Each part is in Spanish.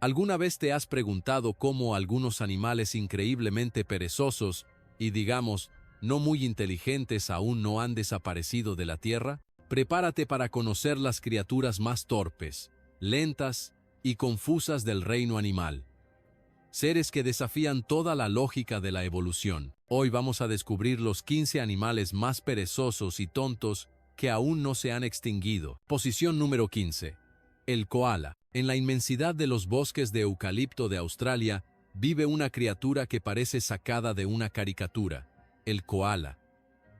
¿Alguna vez te has preguntado cómo algunos animales increíblemente perezosos y, digamos, no muy inteligentes aún no han desaparecido de la Tierra? Prepárate para conocer las criaturas más torpes, lentas y confusas del reino animal. Seres que desafían toda la lógica de la evolución. Hoy vamos a descubrir los 15 animales más perezosos y tontos que aún no se han extinguido. Posición número 15. El koala. En la inmensidad de los bosques de eucalipto de Australia, vive una criatura que parece sacada de una caricatura, el koala.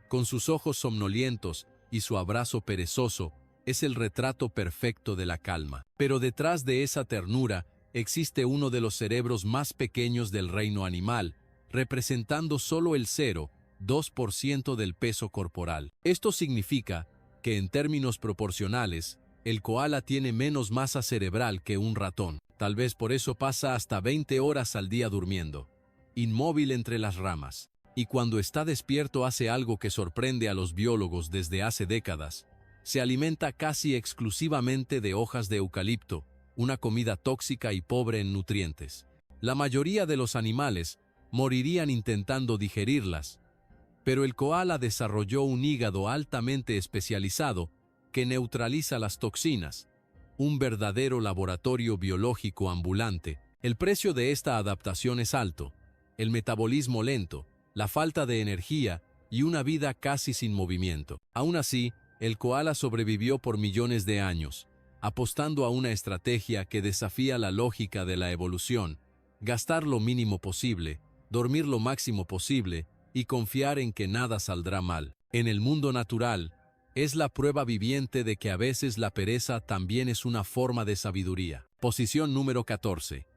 Con sus ojos somnolientos y su abrazo perezoso, es el retrato perfecto de la calma. Pero detrás de esa ternura, existe uno de los cerebros más pequeños del reino animal, representando solo el 0,2% del peso corporal. Esto significa que en términos proporcionales, el koala tiene menos masa cerebral que un ratón. Tal vez por eso pasa hasta 20 horas al día durmiendo, inmóvil entre las ramas. Y cuando está despierto hace algo que sorprende a los biólogos desde hace décadas. Se alimenta casi exclusivamente de hojas de eucalipto, una comida tóxica y pobre en nutrientes. La mayoría de los animales morirían intentando digerirlas, pero el koala desarrolló un hígado altamente especializado que neutraliza las toxinas, un verdadero laboratorio biológico ambulante. El precio de esta adaptación es alto, el metabolismo lento, la falta de energía y una vida casi sin movimiento. Aún así, el koala sobrevivió por millones de años, apostando a una estrategia que desafía la lógica de la evolución: gastar lo mínimo posible, dormir lo máximo posible y confiar en que nada saldrá mal. En el mundo natural, es la prueba viviente de que a veces la pereza también es una forma de sabiduría. Posición número 14.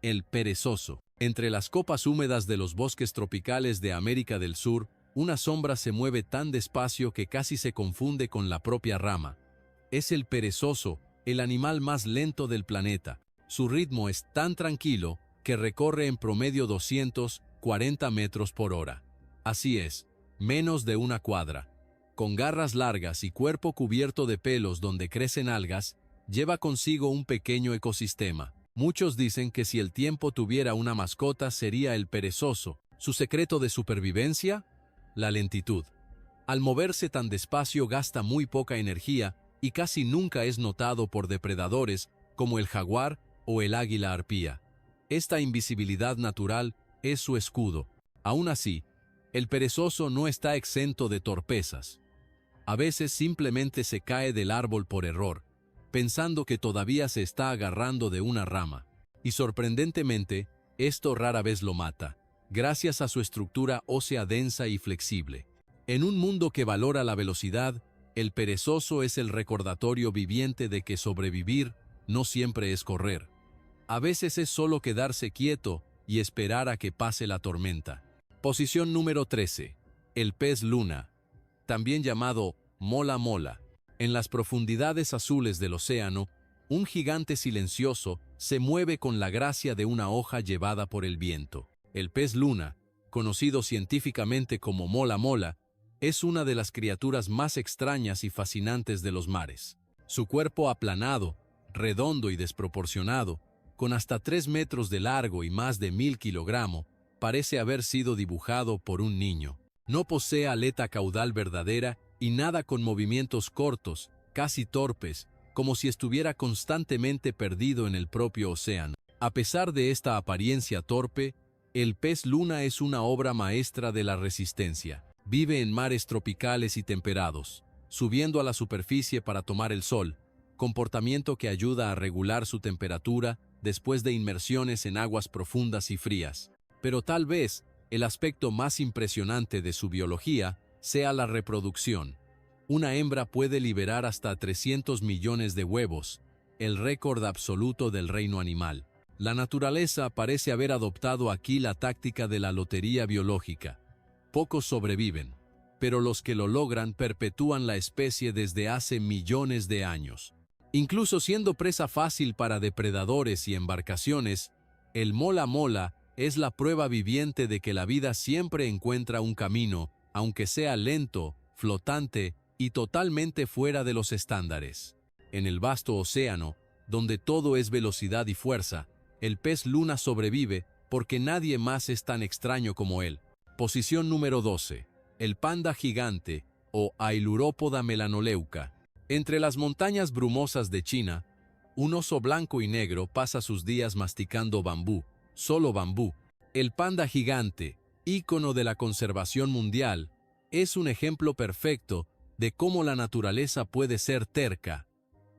El perezoso. Entre las copas húmedas de los bosques tropicales de América del Sur, una sombra se mueve tan despacio que casi se confunde con la propia rama. Es el perezoso, el animal más lento del planeta. Su ritmo es tan tranquilo que recorre en promedio 240 metros por hora. Así es, menos de una cuadra. Con garras largas y cuerpo cubierto de pelos donde crecen algas, lleva consigo un pequeño ecosistema. Muchos dicen que si el tiempo tuviera una mascota sería el perezoso. ¿Su secreto de supervivencia? La lentitud. Al moverse tan despacio gasta muy poca energía y casi nunca es notado por depredadores como el jaguar o el águila arpía. Esta invisibilidad natural es su escudo. Aún así, el perezoso no está exento de torpezas. A veces simplemente se cae del árbol por error, pensando que todavía se está agarrando de una rama. Y sorprendentemente, esto rara vez lo mata, gracias a su estructura ósea densa y flexible. En un mundo que valora la velocidad, el perezoso es el recordatorio viviente de que sobrevivir no siempre es correr. A veces es solo quedarse quieto y esperar a que pase la tormenta. Posición número 13. El pez luna, también llamado mola mola. En las profundidades azules del océano, un gigante silencioso se mueve con la gracia de una hoja llevada por el viento. El pez luna, conocido científicamente como mola mola, es una de las criaturas más extrañas y fascinantes de los mares. Su cuerpo aplanado, redondo y desproporcionado, con hasta 3 metros de largo y más de 1000 kilogramos, parece haber sido dibujado por un niño. No posee aleta caudal verdadera y nada con movimientos cortos, casi torpes, como si estuviera constantemente perdido en el propio océano. A pesar de esta apariencia torpe, el pez luna es una obra maestra de la resistencia. Vive en mares tropicales y temperados, subiendo a la superficie para tomar el sol, comportamiento que ayuda a regular su temperatura después de inmersiones en aguas profundas y frías. Pero tal vez el aspecto más impresionante de su biología sea la reproducción. Una hembra puede liberar hasta 300 millones de huevos, el récord absoluto del reino animal. La naturaleza parece haber adoptado aquí la táctica de la lotería biológica. Pocos sobreviven, pero los que lo logran perpetúan la especie desde hace millones de años. Incluso siendo presa fácil para depredadores y embarcaciones, el mola mola es la prueba viviente de que la vida siempre encuentra un camino, aunque sea lento, flotante y totalmente fuera de los estándares. En el vasto océano, donde todo es velocidad y fuerza, el pez luna sobrevive porque nadie más es tan extraño como él. Posición número 12. El panda gigante o Ailurópoda melanoleuca. Entre las montañas brumosas de China, un oso blanco y negro pasa sus días masticando bambú, solo bambú. El panda gigante, ícono de la conservación mundial, es un ejemplo perfecto de cómo la naturaleza puede ser terca.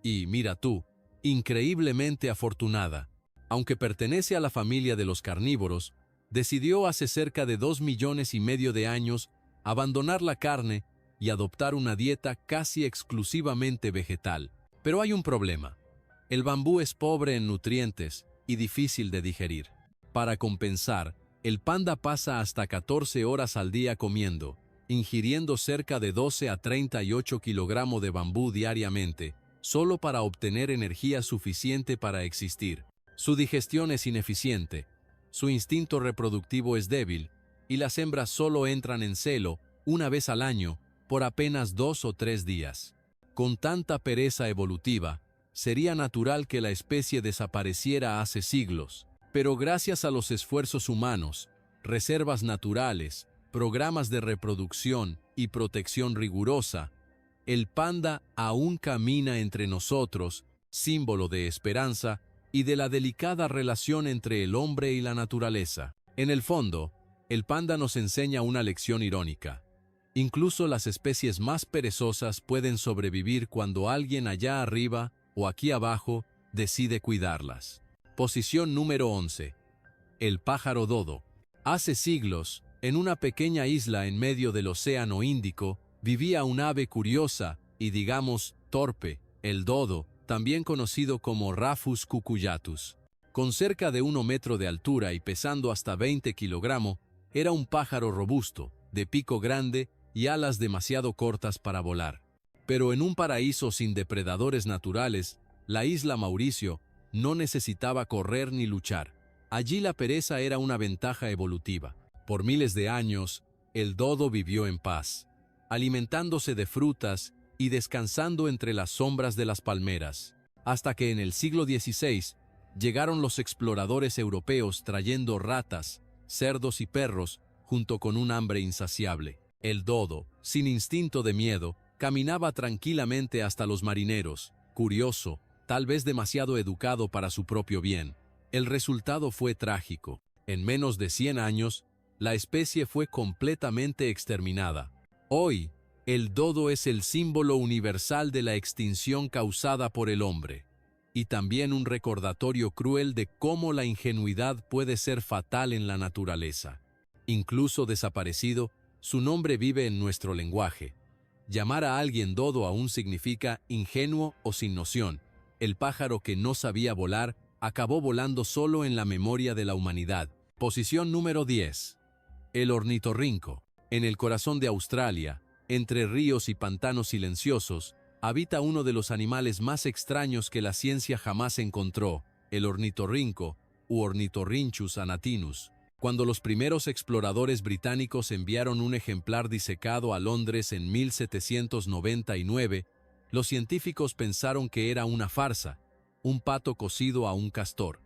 Y, mira tú, increíblemente afortunada. Aunque pertenece a la familia de los carnívoros, decidió hace cerca de 2,5 millones de años abandonar la carne y adoptar una dieta casi exclusivamente vegetal. Pero hay un problema. El bambú es pobre en nutrientes y difícil de digerir. Para compensar, el panda pasa hasta 14 horas al día comiendo, ingiriendo cerca de 12 a 38 kilogramos de bambú diariamente, solo para obtener energía suficiente para existir. Su digestión es ineficiente, su instinto reproductivo es débil, y las hembras solo entran en celo una vez al año por apenas 2 o 3 días. Con tanta pereza evolutiva, sería natural que la especie desapareciera hace siglos, pero gracias a los esfuerzos humanos, reservas naturales, programas de reproducción y protección rigurosa, el panda aún camina entre nosotros, símbolo de esperanza y de la delicada relación entre el hombre y la naturaleza. En el fondo, el panda nos enseña una lección irónica. Incluso las especies más perezosas pueden sobrevivir cuando alguien allá arriba o aquí abajo decide cuidarlas. Posición número 11. El pájaro dodo. Hace siglos, en una pequeña isla en medio del Océano Índico, vivía un ave curiosa y, digamos, torpe, el dodo, también conocido como Raphus cucullatus. Con cerca de 1 metro de altura y pesando hasta 20 kilogramos, era un pájaro robusto, de pico grande y alas demasiado cortas para volar. Pero en un paraíso sin depredadores naturales, la isla Mauricio no necesitaba correr ni luchar. Allí la pereza era una ventaja evolutiva. Por miles de años, el dodo vivió en paz, alimentándose de frutas y descansando entre las sombras de las palmeras, hasta que en el siglo XVI llegaron los exploradores europeos trayendo ratas, cerdos y perros, junto con un hambre insaciable. El dodo, sin instinto de miedo, caminaba tranquilamente hasta los marineros, curioso, tal vez demasiado educado para su propio bien. El resultado fue trágico. En menos de 100 años, la especie fue completamente exterminada. Hoy, el dodo es el símbolo universal de la extinción causada por el hombre, y también un recordatorio cruel de cómo la ingenuidad puede ser fatal en la naturaleza. Incluso desaparecido, su nombre vive en nuestro lenguaje. Llamar a alguien dodo aún significa ingenuo o sin noción. El pájaro que no sabía volar acabó volando solo en la memoria de la humanidad. Posición número 10. El ornitorrinco. En el corazón de Australia, entre ríos y pantanos silenciosos, habita uno de los animales más extraños que la ciencia jamás encontró, el ornitorrinco, u Ornitorhynchus anatinus. Cuando los primeros exploradores británicos enviaron un ejemplar disecado a Londres en 1799, los científicos pensaron que era una farsa, un pato cocido a un castor.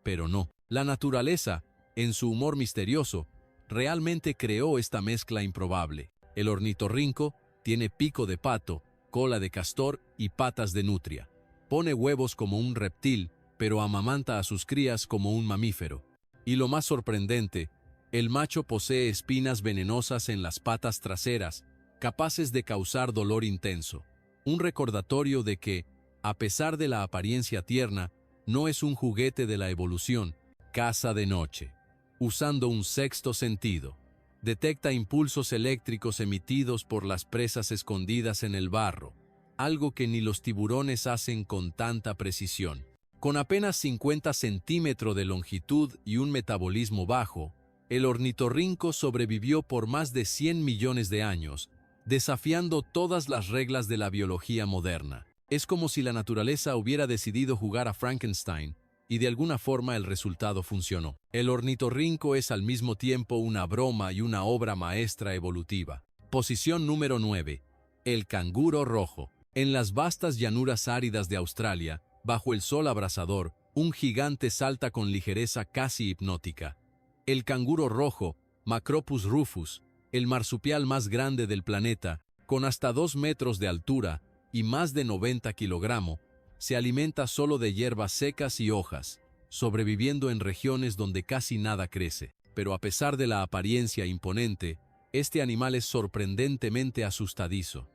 Pero no, la naturaleza, en su humor misterioso, realmente creó esta mezcla improbable. El ornitorrinco tiene pico de pato, cola de castor y patas de nutria. Pone huevos como un reptil, pero amamanta a sus crías como un mamífero. Y lo más sorprendente, el macho posee espinas venenosas en las patas traseras, capaces de causar dolor intenso. Un recordatorio de que, a pesar de la apariencia tierna, no es un juguete de la evolución, caza de noche. Usando un sexto sentido, detecta impulsos eléctricos emitidos por las presas escondidas en el barro, algo que ni los tiburones hacen con tanta precisión. Con apenas 50 centímetros de longitud y un metabolismo bajo, el ornitorrinco sobrevivió por más de 100 millones de años, desafiando todas las reglas de la biología moderna. Es como si la naturaleza hubiera decidido jugar a Frankenstein, y de alguna forma el resultado funcionó. El ornitorrinco es al mismo tiempo una broma y una obra maestra evolutiva. Posición número 9. El canguro rojo. En las vastas llanuras áridas de Australia, bajo el sol abrasador, Un gigante salta con ligereza casi hipnótica. El canguro rojo, Macropus rufus, el marsupial más grande del planeta, con hasta 2 metros de altura y más de 90 kilogramos, se alimenta solo de hierbas secas y hojas, sobreviviendo en regiones donde casi nada crece. Pero a pesar de la apariencia imponente, este animal es sorprendentemente asustadizo.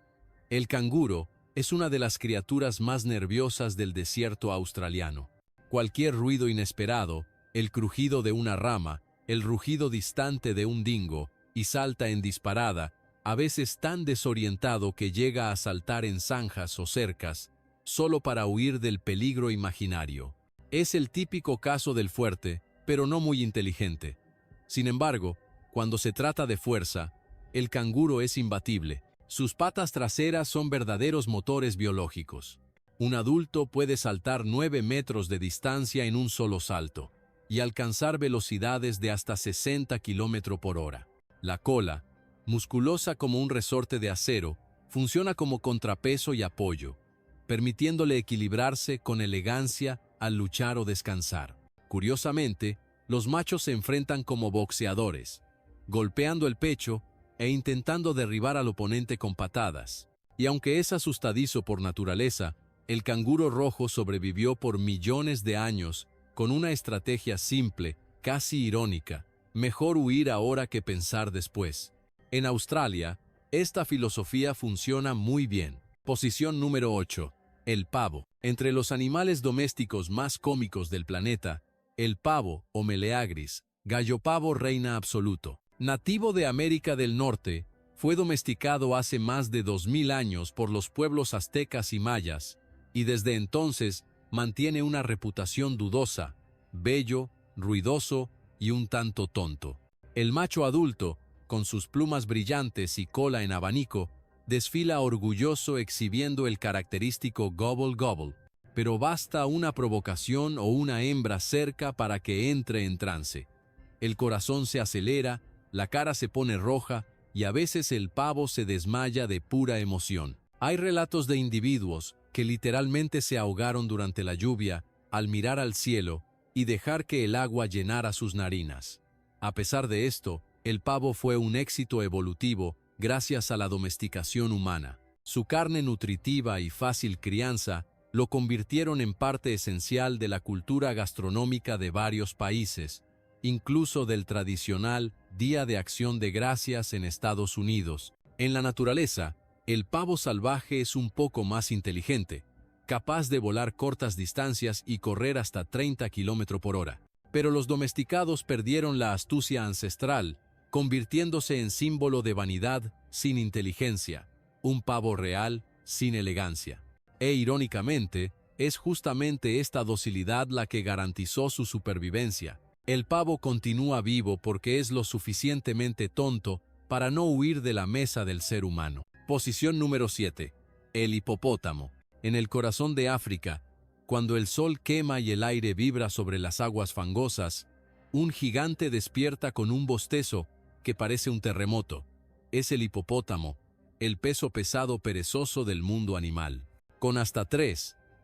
El canguro es una de las criaturas más nerviosas del desierto australiano. Cualquier ruido inesperado, el crujido de una rama, el rugido distante de un dingo, y salta en disparada, a veces tan desorientado que llega a saltar en zanjas o cercas, solo para huir del peligro imaginario. Es el típico caso del fuerte, pero no muy inteligente. Sin embargo, cuando se trata de fuerza, el canguro es imbatible. Sus patas traseras son verdaderos motores biológicos. Un adulto puede saltar 9 metros de distancia en un solo salto y alcanzar velocidades de hasta 60 km por hora. La cola, musculosa como un resorte de acero, funciona como contrapeso y apoyo, permitiéndole equilibrarse con elegancia al luchar o descansar. Curiosamente, los machos se enfrentan como boxeadores, golpeando el pecho e intentando derribar al oponente con patadas. Y aunque es asustadizo por naturaleza, el canguro rojo sobrevivió por millones de años con una estrategia simple, casi irónica: mejor huir ahora que pensar después. En Australia, esta filosofía funciona muy bien. Posición número 8. El pavo. Entre los animales domésticos más cómicos del planeta, el pavo, o Meleagris, gallo pavo reina absoluto. Nativo de América del Norte, fue domesticado hace más de 2000 años por los pueblos aztecas y mayas, y desde entonces mantiene una reputación dudosa, bello, ruidoso y un tanto tonto. El macho adulto, con sus plumas brillantes y cola en abanico, desfila orgulloso exhibiendo el característico gobble gobble, pero basta una provocación o una hembra cerca para que entre en trance. El corazón se acelera, la cara se pone roja y a veces el pavo se desmaya de pura emoción. Hay relatos de individuos que literalmente se ahogaron durante la lluvia al mirar al cielo y dejar que el agua llenara sus narinas. A pesar de esto, el pavo fue un éxito evolutivo gracias a la domesticación humana. Su carne nutritiva y fácil crianza lo convirtieron en parte esencial de la cultura gastronómica de varios países, incluso del tradicional Día de Acción de Gracias en Estados Unidos. En la naturaleza, el pavo salvaje es un poco más inteligente, capaz de volar cortas distancias y correr hasta 30 km por hora. Pero los domesticados perdieron la astucia ancestral, convirtiéndose en símbolo de vanidad sin inteligencia, un pavo real sin elegancia. E irónicamente, es justamente esta docilidad la que garantizó su supervivencia. El pavo continúa vivo porque es lo suficientemente tonto para no huir de la mesa del ser humano. Posición número 7. El hipopótamo. En el corazón de África, cuando el sol quema y el aire vibra sobre las aguas fangosas, un gigante despierta con un bostezo que parece un terremoto. Es el hipopótamo, el peso pesado perezoso del mundo animal. Con hasta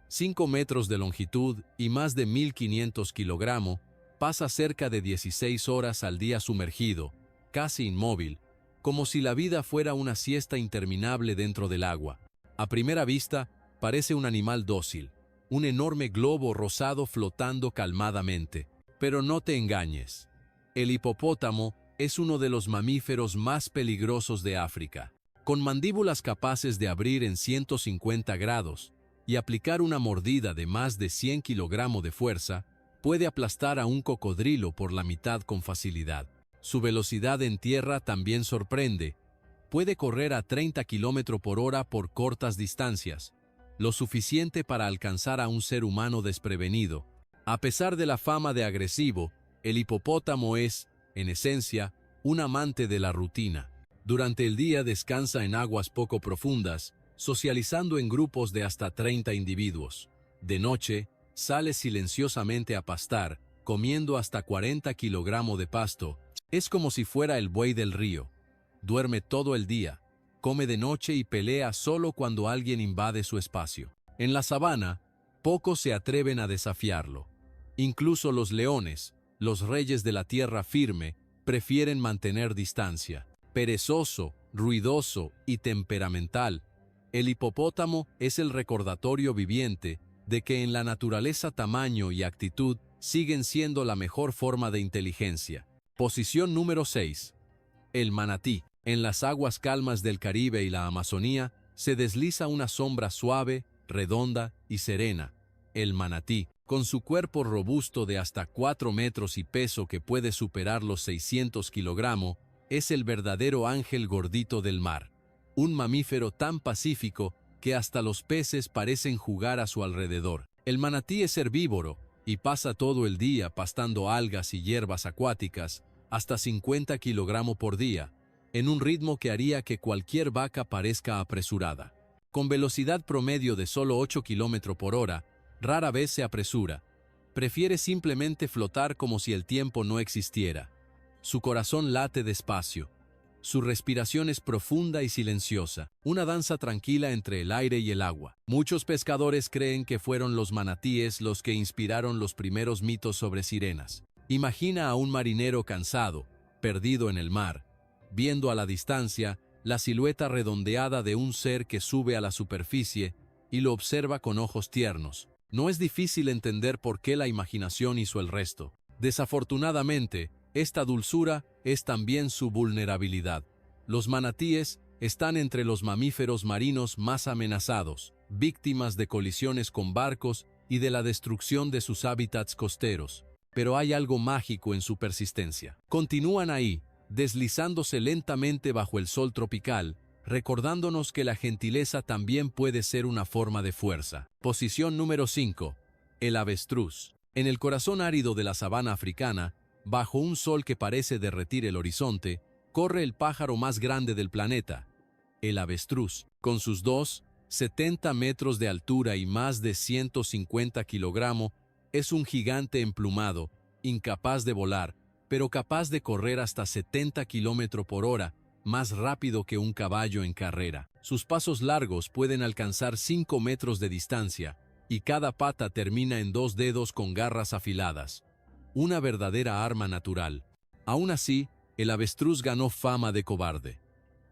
5 metros de longitud y más de 1500 kilogramos, pasa cerca de 16 horas al día sumergido, casi inmóvil, como si la vida fuera una siesta interminable dentro del agua. A primera vista, parece un animal dócil, un enorme globo rosado flotando calmadamente. Pero no te engañes. El hipopótamo es uno de los mamíferos más peligrosos de África. Con mandíbulas capaces de abrir en 150 grados y aplicar una mordida de más de 100 kilogramos de fuerza, puede aplastar a un cocodrilo por la mitad con facilidad. Su velocidad en tierra también sorprende. Puede correr a 30 km por hora por cortas distancias, lo suficiente para alcanzar a un ser humano desprevenido. A pesar de la fama de agresivo, el hipopótamo es, en esencia, un amante de la rutina. Durante el día descansa en aguas poco profundas, socializando en grupos de hasta 30 individuos. De noche, sale silenciosamente a pastar, comiendo hasta 40 kilogramos de pasto. Es como si fuera el buey del río. Duerme todo el día, come de noche y pelea solo cuando alguien invade su espacio. En la sabana, pocos se atreven a desafiarlo. Incluso los leones, los reyes de la tierra firme, prefieren mantener distancia. Perezoso, ruidoso y temperamental, el hipopótamo es el recordatorio viviente de que en la naturaleza tamaño y actitud siguen siendo la mejor forma de inteligencia. Posición número 6. El manatí. En las aguas calmas del Caribe y la Amazonía se desliza una sombra suave, redonda y serena. El manatí, con su cuerpo robusto de hasta 4 metros y peso que puede superar los 600 kilogramos, es el verdadero ángel gordito del mar. Un mamífero tan pacífico que hasta los peces parecen jugar a su alrededor. El manatí es herbívoro y pasa todo el día pastando algas y hierbas acuáticas, hasta 50 kilogramos por día, en un ritmo que haría que cualquier vaca parezca apresurada. Con velocidad promedio de solo 8 kilómetros por hora, rara vez se apresura. Prefiere simplemente flotar como si el tiempo no existiera. Su corazón late despacio. Su respiración es profunda y silenciosa, una danza tranquila entre el aire y el agua. Muchos pescadores creen que fueron los manatíes los que inspiraron los primeros mitos sobre sirenas. Imagina a un marinero cansado, perdido en el mar, viendo a la distancia la silueta redondeada de un ser que sube a la superficie y lo observa con ojos tiernos. No es difícil entender por qué la imaginación hizo el resto. Desafortunadamente, esta dulzura es también su vulnerabilidad. Los manatíes están entre los mamíferos marinos más amenazados, víctimas de colisiones con barcos y de la destrucción de sus hábitats costeros. Pero hay algo mágico en su persistencia. Continúan ahí, deslizándose lentamente bajo el sol tropical, recordándonos que la gentileza también puede ser una forma de fuerza. Posición número 5. El avestruz. En el corazón árido de la sabana africana, bajo un sol que parece derretir el horizonte, corre el pájaro más grande del planeta, el avestruz. Con sus 70 metros de altura y más de 150 kilogramos, es un gigante emplumado, incapaz de volar, pero capaz de correr hasta 70 kilómetros por hora, más rápido que un caballo en carrera. Sus pasos largos pueden alcanzar 5 metros de distancia, y cada pata termina en 2 dedos con garras afiladas. Una verdadera arma natural. Aún así, el avestruz ganó fama de cobarde.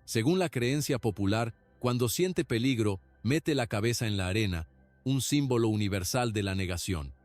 Según la creencia popular, cuando siente peligro, mete la cabeza en la arena, un símbolo universal de la negación.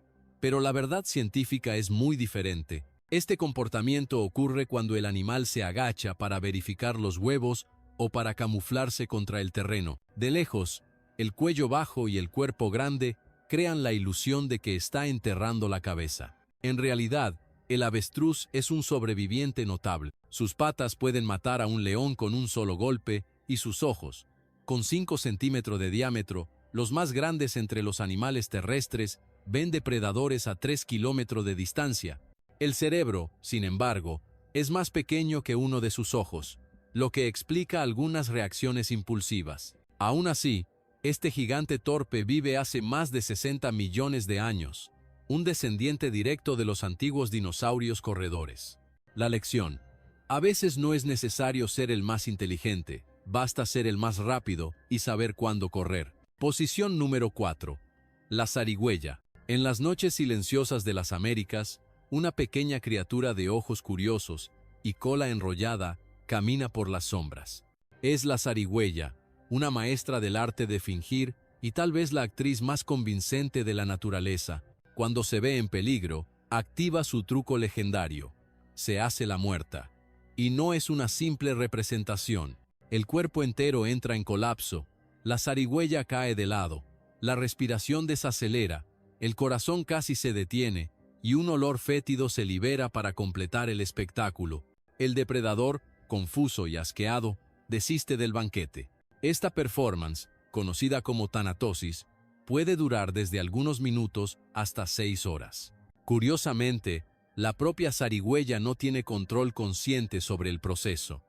Pero la verdad científica es muy diferente. Este comportamiento ocurre cuando el animal se agacha para verificar los huevos o para camuflarse contra el terreno. De lejos, el cuello bajo y el cuerpo grande crean la ilusión de que está enterrando la cabeza. En realidad, el avestruz es un sobreviviente notable. Sus patas pueden matar a un león con un solo golpe y sus ojos, con 5 centímetros de diámetro, los más grandes entre los animales terrestres, ven depredadores a 3 kilómetros de distancia. El cerebro, sin embargo, es más pequeño que uno de sus ojos, lo que explica algunas reacciones impulsivas. Aún así, este gigante torpe vive hace más de 60 millones de años. Un descendiente directo de los antiguos dinosaurios corredores. La lección. A veces no es necesario ser el más inteligente, basta ser el más rápido y saber cuándo correr. Posición número 4. La zarigüeya. En las noches silenciosas de las Américas, una pequeña criatura de ojos curiosos y cola enrollada camina por las sombras. Es la zarigüeya, una maestra del arte de fingir y tal vez la actriz más convincente de la naturaleza. Cuando se ve en peligro, activa su truco legendario. Se hace la muerta. Y no es una simple representación. El cuerpo entero entra en colapso. La zarigüeya cae de lado. La respiración desacelera. El corazón casi se detiene. Y un olor fétido se libera para completar el espectáculo. El depredador, confuso y asqueado, desiste del banquete. Esta performance, conocida como tanatosis, puede durar desde algunos minutos hasta 6 horas. Curiosamente, la propia zarigüeya no tiene control consciente sobre el proceso.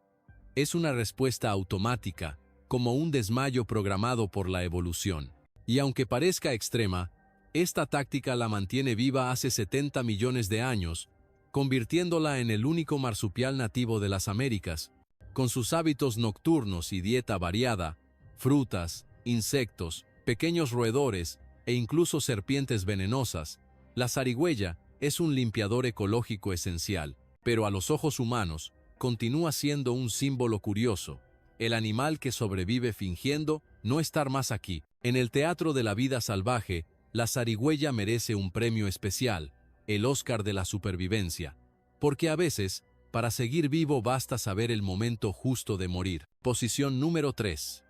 Es una respuesta automática, como un desmayo programado por la evolución. Y aunque parezca extrema, esta táctica la mantiene viva hace 70 millones de años, convirtiéndola en el único marsupial nativo de las Américas. Con sus hábitos nocturnos y dieta variada, frutas, insectos, pequeños roedores e incluso serpientes venenosas, la zarigüeya es un limpiador ecológico esencial, pero a los ojos humanos, continúa siendo un símbolo curioso, el animal que sobrevive fingiendo no estar más aquí. En el teatro de la vida salvaje, la zarigüeya merece un premio especial, el Oscar de la supervivencia, porque a veces, para seguir vivo basta saber el momento justo de morir. Posición número 3.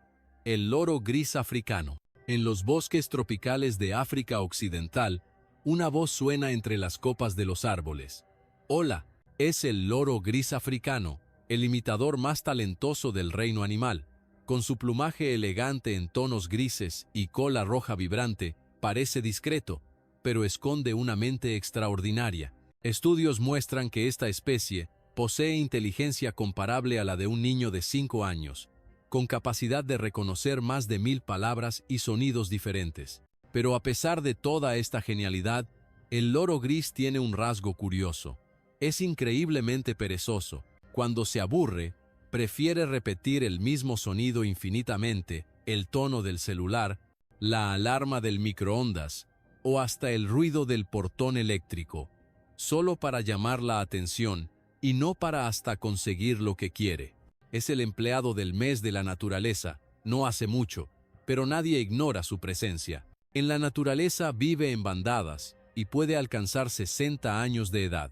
El loro gris africano. En los bosques tropicales de África Occidental, una voz suena entre las copas de los árboles. Hola, es el loro gris africano, el imitador más talentoso del reino animal. Con su plumaje elegante en tonos grises y cola roja vibrante, parece discreto, pero esconde una mente extraordinaria. Estudios muestran que esta especie posee inteligencia comparable a la de un niño de 5 años, con capacidad de reconocer más de 1000 palabras y sonidos diferentes. Pero a pesar de toda esta genialidad, el loro gris tiene un rasgo curioso. Es increíblemente perezoso. Cuando se aburre, prefiere repetir el mismo sonido infinitamente, el tono del celular, la alarma del microondas o hasta el ruido del portón eléctrico, solo para llamar la atención y no para hasta conseguir lo que quiere. Es el empleado del mes de la naturaleza, no hace mucho, pero nadie ignora su presencia. En la naturaleza vive en bandadas y puede alcanzar 60 años de edad.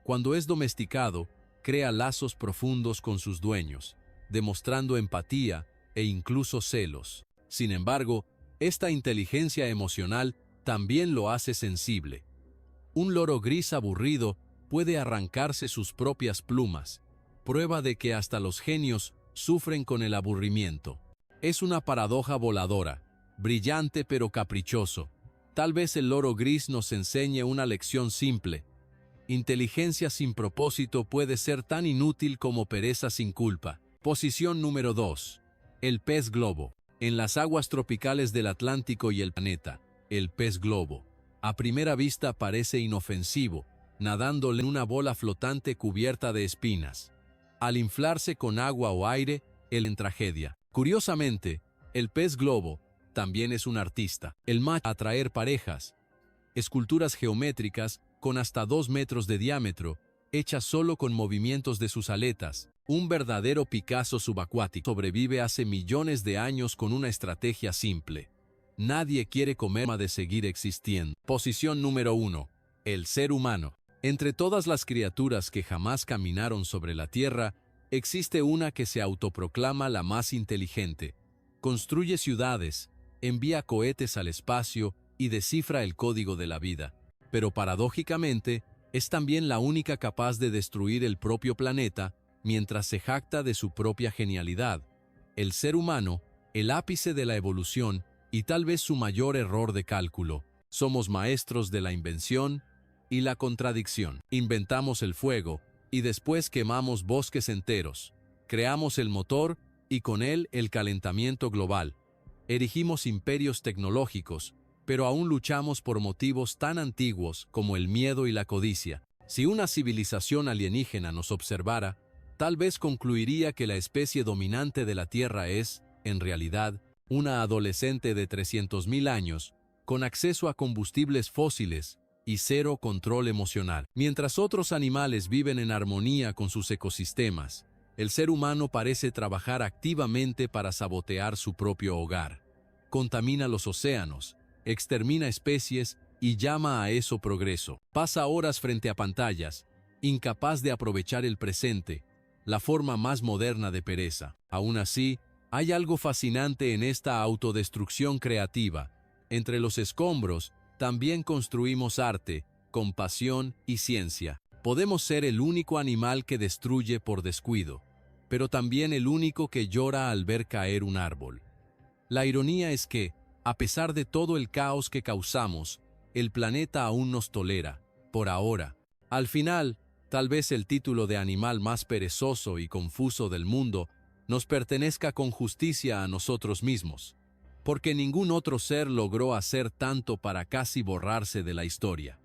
Cuando es domesticado, crea lazos profundos con sus dueños, demostrando empatía e incluso celos. Sin embargo, esta inteligencia emocional también lo hace sensible. Un loro gris aburrido puede arrancarse sus propias plumas, prueba de que hasta los genios sufren con el aburrimiento. Es una paradoja voladora, brillante pero caprichoso. Tal vez el loro gris nos enseñe una lección simple. Inteligencia sin propósito puede ser tan inútil como pereza sin culpa. Posición número 2. El pez globo. En las aguas tropicales del Atlántico y el planeta, el pez globo, a primera vista parece inofensivo, nadando en una bola flotante cubierta de espinas. Al inflarse con agua o aire, él en tragedia. Curiosamente, el pez globo también es un artista. El macho atraer parejas, esculturas geométricas con hasta 2 metros de diámetro, hechas solo con movimientos de sus aletas. Un verdadero Picasso subacuático. Sobrevive hace millones de años con una estrategia simple. Nadie quiere comer de seguir existiendo. Posición número 1. El ser humano. Entre todas las criaturas que jamás caminaron sobre la Tierra, existe una que se autoproclama la más inteligente. Construye ciudades, envía cohetes al espacio y descifra el código de la vida. Pero paradójicamente, es también la única capaz de destruir el propio planeta mientras se jacta de su propia genialidad. El ser humano, el ápice de la evolución y tal vez su mayor error de cálculo. Somos maestros de la invención y la contradicción. Inventamos el fuego y después quemamos bosques enteros. Creamos el motor y con él el calentamiento global. Erigimos imperios tecnológicos, pero aún luchamos por motivos tan antiguos como el miedo y la codicia. Si una civilización alienígena nos observara, tal vez concluiría que la especie dominante de la Tierra es, en realidad, una adolescente de 300.000 años, con acceso a combustibles fósiles y cero control emocional. Mientras otros animales viven en armonía con sus ecosistemas, el ser humano parece trabajar activamente para sabotear su propio hogar. Contamina los océanos, extermina especies y llama a eso progreso. Pasa horas frente a pantallas, incapaz de aprovechar el presente, la forma más moderna de pereza. Aún así, hay algo fascinante en esta autodestrucción creativa. Entre los escombros, también construimos arte, compasión y ciencia. Podemos ser el único animal que destruye por descuido, pero también el único que llora al ver caer un árbol. La ironía es que, a pesar de todo el caos que causamos, el planeta aún nos tolera, por ahora. Al final, tal vez el título de animal más perezoso y confuso del mundo nos pertenezca con justicia a nosotros mismos, porque ningún otro ser logró hacer tanto para casi borrarse de la historia.